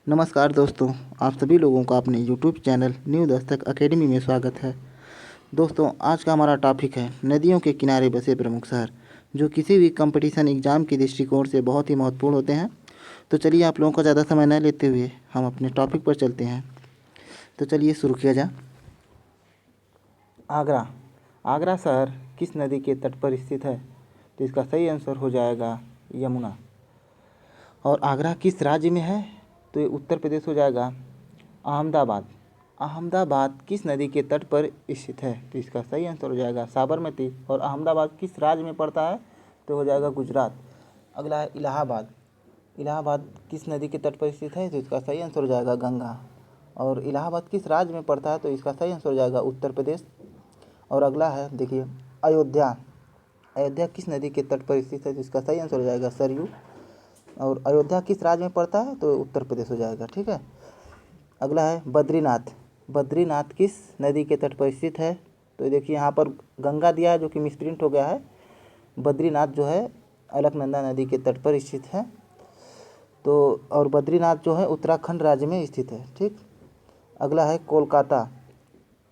नमस्कार दोस्तों, आप सभी लोगों का अपने YouTube channel new Dastak academy में स्वागत है। दोस्तों, आज का हमारा टॉपिक है नदियों के किनारे बसे प्रमुख शहर, जो किसी भी कंपटीशन एग्ज़ाम के दृष्टिकोण से बहुत ही महत्वपूर्ण होते हैं। तो चलिए, आप लोगों का ज़्यादा समय न लेते हुए हम अपने टॉपिक पर चलते हैं। तो चलिए शुरू किया जाए। आगरा। आगरा शहर किस नदी के तट पर स्थित है? तो इसका सही आंसर हो जाएगा यमुना। और आगरा किस राज्य में है? तो ये उत्तर प्रदेश हो जाएगा। अहमदाबाद। अहमदाबाद किस नदी के तट पर स्थित है? तो इसका सही आंसर हो जाएगा साबरमती। और अहमदाबाद किस राज्य में पड़ता है? तो हो जाएगा गुजरात। अगला है इलाहाबाद। इलाहाबाद किस नदी के तट पर स्थित है? तो इसका सही आंसर हो जाएगा गंगा। और इलाहाबाद किस राज्य में पड़ता है? तो इसका सही आंसर हो जाएगा उत्तर प्रदेश। और अगला है देखिए अयोध्या। अयोध्या किस नदी के तट पर स्थित है? तो इसका सही आंसर हो जाएगा सरयू। और अयोध्या किस राज्य में पड़ता है? तो उत्तर प्रदेश हो जाएगा। ठीक है। अगला है बद्रीनाथ। बद्रीनाथ किस नदी के तट पर स्थित है? तो देखिए यहाँ पर गंगा दिया है जो कि मिसप्रिंट हो गया है। बद्रीनाथ जो है अलकनंदा नदी के तट पर स्थित है। तो और बद्रीनाथ जो है उत्तराखंड राज्य में स्थित है। ठीक। अगला है कोलकाता।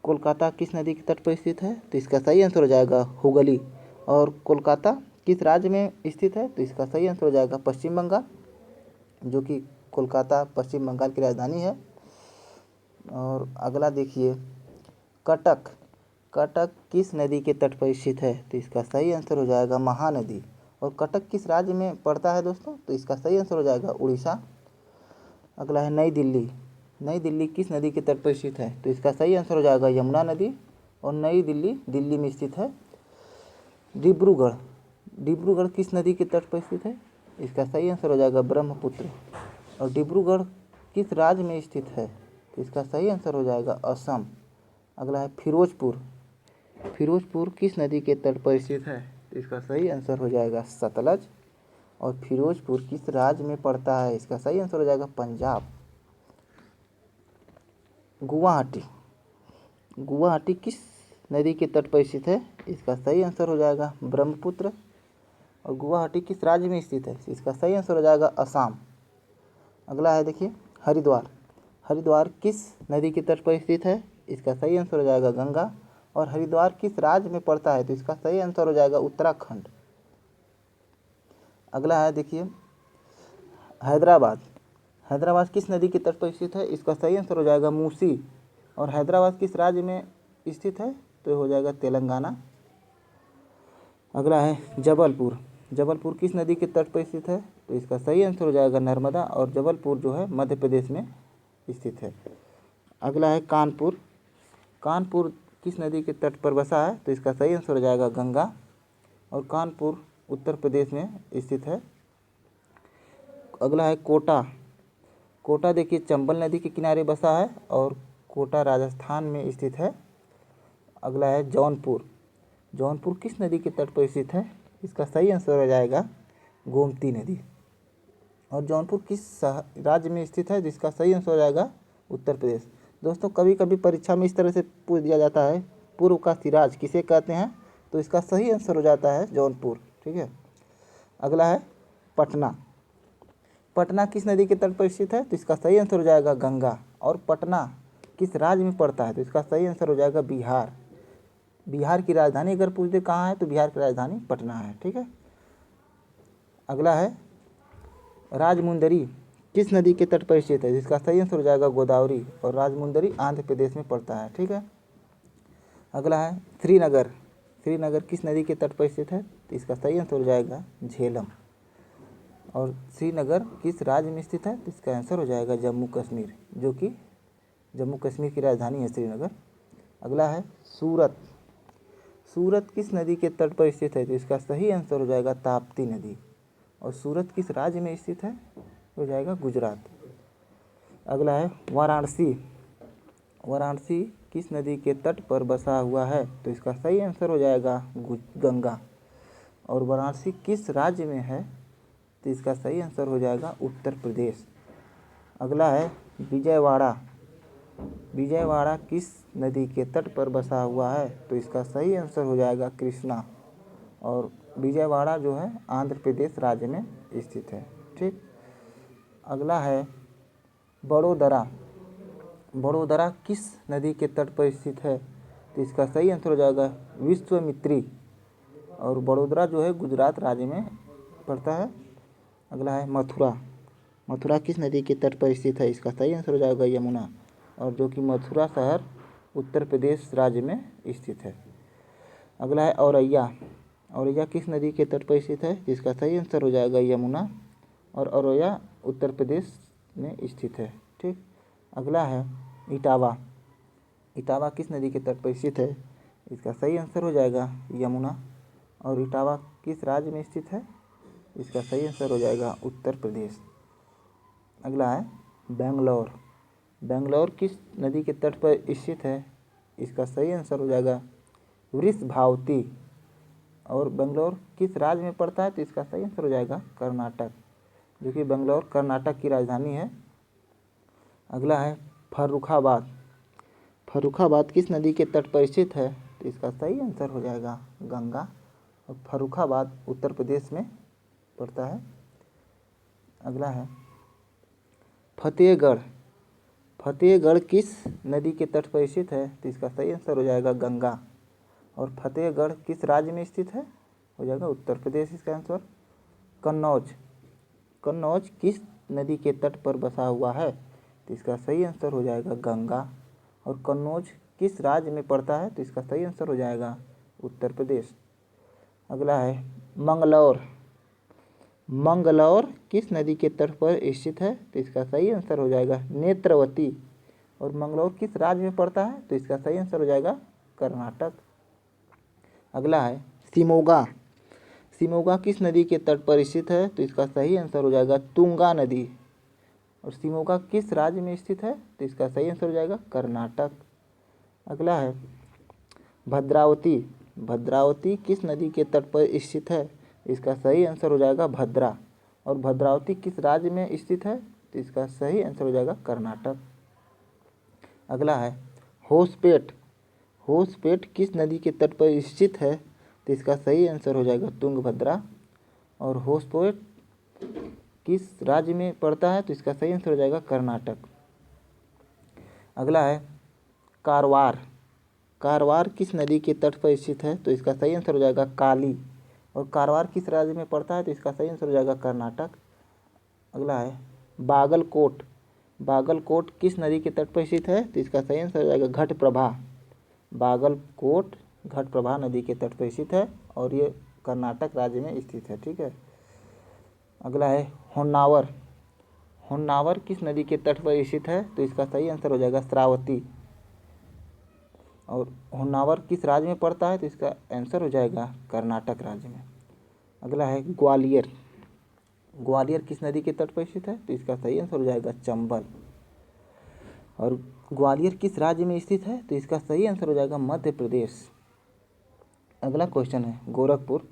कोलकाता किस नदी के तट पर स्थित है? तो इसका सही आंसर हो जाएगा हुगली। और कोलकाता किस राज्य में स्थित है? तो इसका सही आंसर हो जाएगा पश्चिम बंगाल, जो कि कोलकाता पश्चिम बंगाल की राजधानी है। और अगला देखिए कटक। कटक किस नदी के तट पर स्थित है? तो इसका सही आंसर हो जाएगा महानदी। और कटक किस राज्य में पड़ता है दोस्तों? तो इसका सही आंसर हो जाएगा उड़ीसा। अगला है नई दिल्ली। नई दिल्ली किस नदी के तट पर स्थित है? तो इसका सही आंसर हो जाएगा यमुना नदी। और नई दिल्ली दिल्ली में स्थित है। डिब्रूगढ़। डिब्रूगढ़ किस नदी के तट पर स्थित है? इसका सही आंसर हो जाएगा ब्रह्मपुत्र। और डिब्रूगढ़ किस राज्य में स्थित है? तो इसका सही आंसर हो जाएगा असम। अगला है फिरोजपुर। फिरोजपुर किस नदी के तट पर स्थित है? तो इसका सही आंसर हो जाएगा सतलज। और फिरोजपुर किस राज्य में पड़ता है? इसका सही आंसर हो जाएगा पंजाब। गुवाहाटी। गुवाहाटी किस नदी के तट पर स्थित है? इसका सही आंसर हो जाएगा ब्रह्मपुत्र। और गुवाहाटी किस राज्य में स्थित है? इसका सही आंसर हो जाएगा असम। अगला है देखिए हरिद्वार। हरिद्वार किस नदी के तट पर स्थित है? इसका सही आंसर हो जाएगा गंगा। और हरिद्वार किस राज्य में पड़ता है? तो इसका सही आंसर हो जाएगा उत्तराखंड। अगला है देखिए हैदराबाद। हैदराबाद किस नदी के तट पर स्थित है? इसका सही आंसर हो जाएगा मूसी। और हैदराबाद किस राज्य में स्थित है? तो हो जाएगा तेलंगाना। अगला है जबलपुर। जबलपुर किस नदी के तट पर स्थित है? तो इसका सही आंसर हो जाएगा नर्मदा। और जबलपुर जो है मध्य प्रदेश में स्थित है। अगला है कानपुर। कानपुर किस नदी के तट पर बसा है? तो इसका सही आंसर हो जाएगा गंगा। और कानपुर उत्तर प्रदेश में स्थित है। अगला है कोटा। कोटा देखिए चंबल नदी के किनारे बसा है और कोटा राजस्थान में स्थित है। अगला है जौनपुर। जौनपुर किस नदी के तट पर स्थित है? इसका सही आंसर हो जाएगा गोमती नदी। और जौनपुर किस राज्य में स्थित है? जिसका सही आंसर हो जाएगा उत्तर प्रदेश। दोस्तों, कभी कभी परीक्षा में इस तरह से पूछ दिया जाता है पूर्व का सिराज किसे कहते हैं? तो इसका सही आंसर हो जाता है जौनपुर। ठीक है। अगला है पटना। पटना किस नदी के तट पर स्थित है? तो इसका सही आंसर हो जाएगा गंगा। और पटना किस राज्य में पड़ता है? तो इसका सही आंसर हो जाएगा बिहार। बिहार की राजधानी अगर पूछ दे कहाँ है, तो बिहार की राजधानी पटना है। ठीक है। अगला है राजमुंदरी किस नदी के तट पर स्थित है? जिसका सही आंसर हो जाएगा गोदावरी। और राजमुंदरी आंध्र प्रदेश में पड़ता है। ठीक है। अगला है श्रीनगर। श्रीनगर किस नदी के तट पर स्थित है? तो इसका सही आंसर हो जाएगा झेलम। और श्रीनगर किस राज्य में स्थित है? तो इसका आंसर हो जाएगा जम्मू कश्मीर, जो कि जम्मू कश्मीर की राजधानी है श्रीनगर। अगला है सूरत। सूरत किस नदी के तट पर स्थित है? तो इसका सही आंसर हो जाएगा ताप्ती नदी। और सूरत किस राज्य में स्थित है? हो जाएगा गुजरात। अगला है वाराणसी। वाराणसी किस नदी के तट पर बसा हुआ है? तो इसका सही आंसर हो जाएगा गंगा। और वाराणसी किस राज्य में है? तो इसका सही आंसर हो जाएगा उत्तर प्रदेश। अगला है विजयवाड़ा। विजयवाड़ा किस नदी के तट पर बसा हुआ है? तो इसका सही आंसर हो जाएगा कृष्णा। और विजयवाड़ा जो है आंध्र प्रदेश राज्य में स्थित है। ठीक। अगला है बड़ोदरा, बड़ोदरा किस नदी के तट पर स्थित है? तो इसका सही आंसर हो जाएगा विश्वामित्री। और बड़ोदरा जो है गुजरात राज्य में पड़ता है। अगला है मथुरा, मथुरा किस नदी के तट पर स्थित है? इसका सही आंसर हो जाएगा यमुना, और जो कि मथुरा शहर उत्तर प्रदेश राज्य में स्थित है। अगला है औरैया, औरैया किस नदी के तट पर स्थित है? जिसका सही आंसर हो जाएगा यमुना, और औरैया उत्तर प्रदेश में स्थित है। ठीक। अगला है इटावा, इटावा किस नदी के तट पर स्थित है? इसका सही आंसर हो जाएगा यमुना, और इटावा किस राज्य में स्थित है? इसका सही आंसर हो जाएगा उत्तर प्रदेश। अगला है बेंगलोर, बेंगलोर किस नदी के तट पर स्थित है? इसका सही आंसर हो जाएगा वृषभावती। और बेंगलोर किस राज्य में पड़ता है? तो इसका सही आंसर हो जाएगा कर्नाटक, जो कि बेंगलोर कर्नाटक की राजधानी है। अगला है फर्रुखाबाद, फर्रुखाबाद किस नदी के तट पर स्थित है? तो इसका सही आंसर हो जाएगा गंगा, और फर्रुखाबाद उत्तर प्रदेश में पड़ता है। अगला है फतेहगढ़, फतेहगढ़ किस नदी के तट पर स्थित है? तो इसका सही आंसर हो जाएगा गंगा, और फतेहगढ़ किस राज्य में स्थित है? हो जाएगा उत्तर प्रदेश इसका आंसर। कन्नौज, कन्नौज किस नदी के तट पर बसा हुआ है? तो इसका सही आंसर हो जाएगा गंगा, और कन्नौज किस राज्य में पड़ता है? तो इसका सही आंसर हो जाएगा उत्तर प्रदेश। अगला है मंगलौर, मंगलौर किस नदी के तट पर स्थित है? तो इसका सही आंसर हो जाएगा नेत्रवती, और मंगलौर किस राज्य में पड़ता है? तो इसका सही आंसर हो जाएगा कर्नाटक। अगला है शिमोगा, शिमोगा किस नदी के तट पर स्थित है? तो इसका सही आंसर हो जाएगा तुंगा नदी, और शिमोगा किस राज्य में स्थित है? तो इसका सही आंसर हो जाएगा कर्नाटक। अगला है भद्रावती, भद्रावती किस नदी के तट पर स्थित है? इसका सही आंसर हो जाएगा भद्रा, और भद्रावती किस राज्य में स्थित है? तो इसका सही आंसर हो जाएगा कर्नाटक। अगला है होसपेट, होसपेट किस नदी के तट पर स्थित है? तो इसका सही आंसर हो जाएगा तुंगभद्रा, और होसपेट किस राज्य में पड़ता है? तो इसका सही आंसर हो जाएगा कर्नाटक। अगला है कारवार, कारवार किस नदी के तट पर स्थित है? तो इसका सही आंसर हो जाएगा काली, और कारवार किस राज्य में पड़ता है? तो इसका सही आंसर हो जाएगा कर्नाटक। अगला है बागलकोट, बागलकोट किस नदी के तट पर स्थित है? तो इसका सही आंसर हो जाएगा घटप्रभा, बागलकोट घटप्रभा नदी के तट पर स्थित है, और ये कर्नाटक राज्य में स्थित है। ठीक है। अगला है होन्नावर, होन्नावर किस नदी के तट पर स्थित है? तो इसका सही आंसर हो जाएगा श्रावती, और होन्नावर किस राज्य में पड़ता है? तो इसका आंसर हो जाएगा कर्नाटक राज्य में। अगला है ग्वालियर, ग्वालियर किस नदी के तट पर स्थित है? तो इसका सही आंसर हो जाएगा चंबल, और ग्वालियर किस राज्य में स्थित है? तो इसका सही आंसर हो जाएगा मध्य प्रदेश। अगला क्वेश्चन है गोरखपुर,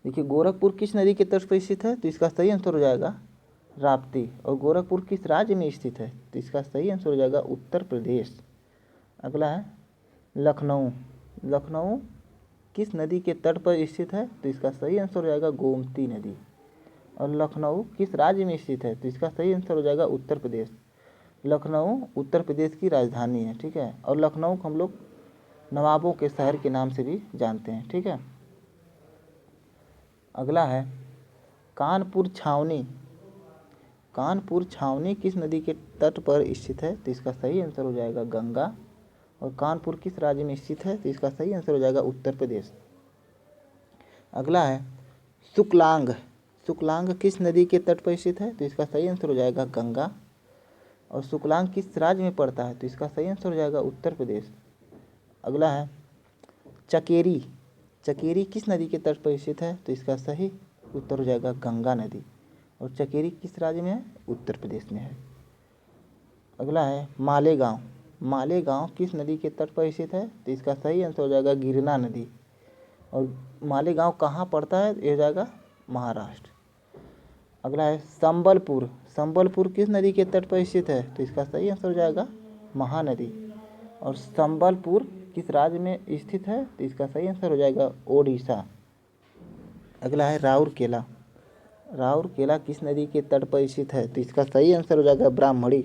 देखिए गोरखपुर किस नदी के तट पर स्थित है? तो इसका सही आंसर हो जाएगा राप्ती, और गोरखपुर किस राज्य में स्थित है? तो इसका सही आंसर हो जाएगा उत्तर प्रदेश। अगला है लखनऊ, लखनऊ किस नदी के तट पर स्थित है? तो इसका सही आंसर हो जाएगा गोमती नदी, और लखनऊ किस राज्य में स्थित है? तो इसका सही आंसर हो जाएगा उत्तर प्रदेश। लखनऊ उत्तर प्रदेश की राजधानी है। ठीक है, और लखनऊ को हम लोग नवाबों के शहर के नाम से भी जानते हैं। ठीक है। अगला है कानपुर छावनी, कानपुर छावनी किस नदी के तट पर स्थित है? तो इसका सही आंसर हो जाएगा गंगा, और कानपुर किस राज्य में स्थित है? तो इसका सही आंसर हो जाएगा उत्तर प्रदेश। अगला है सुकलांग, सुकलांग किस नदी के तट पर स्थित है? तो इसका सही आंसर हो जाएगा गंगा, और सुकलांग किस राज्य में पड़ता है? तो इसका सही आंसर हो जाएगा उत्तर प्रदेश। अगला है चकेरी, चकेरी किस नदी के तट पर स्थित है? तो इसका सही उत्तर हो जाएगा गंगा नदी, और चकेरी किस राज्य में है? उत्तर प्रदेश में है। अगला है मालेगांव, मालेगांव किस नदी के तट पर स्थित है? तो इसका सही आंसर हो जाएगा गिरना नदी, और मालेगांव कहाँ पड़ता है? ये हो जाएगा महाराष्ट्र। अगला है संबलपुर, संबलपुर किस नदी के तट पर स्थित है? तो इसका सही आंसर हो जाएगा महानदी, और संबलपुर किस राज्य में स्थित है? तो इसका सही आंसर हो जाएगा ओडिशा। अगला है राउरकेला, राउरकेला किस नदी के तट पर स्थित है? तो इसका सही आंसर हो जाएगा ब्राह्मणी,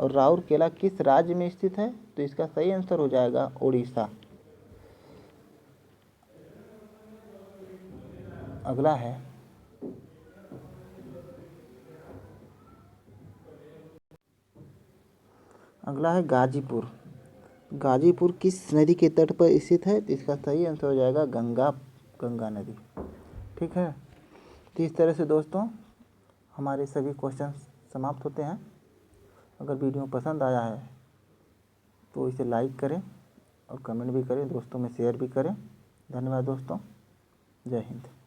और राउरकेला किस राज्य में स्थित है? तो इसका सही आंसर हो जाएगा उड़ीसा। अगला है गाजीपुर। गाजीपुर किस नदी के तट पर स्थित है? तो इसका सही आंसर हो जाएगा गंगा नदी। ठीक है, तो इस तरह से दोस्तों हमारे सभी क्वेश्चन समाप्त होते हैं। अगर वीडियो पसंद आया है तो इसे लाइक करें और कमेंट भी करें, दोस्तों में शेयर भी करें। धन्यवाद दोस्तों, जय हिंद।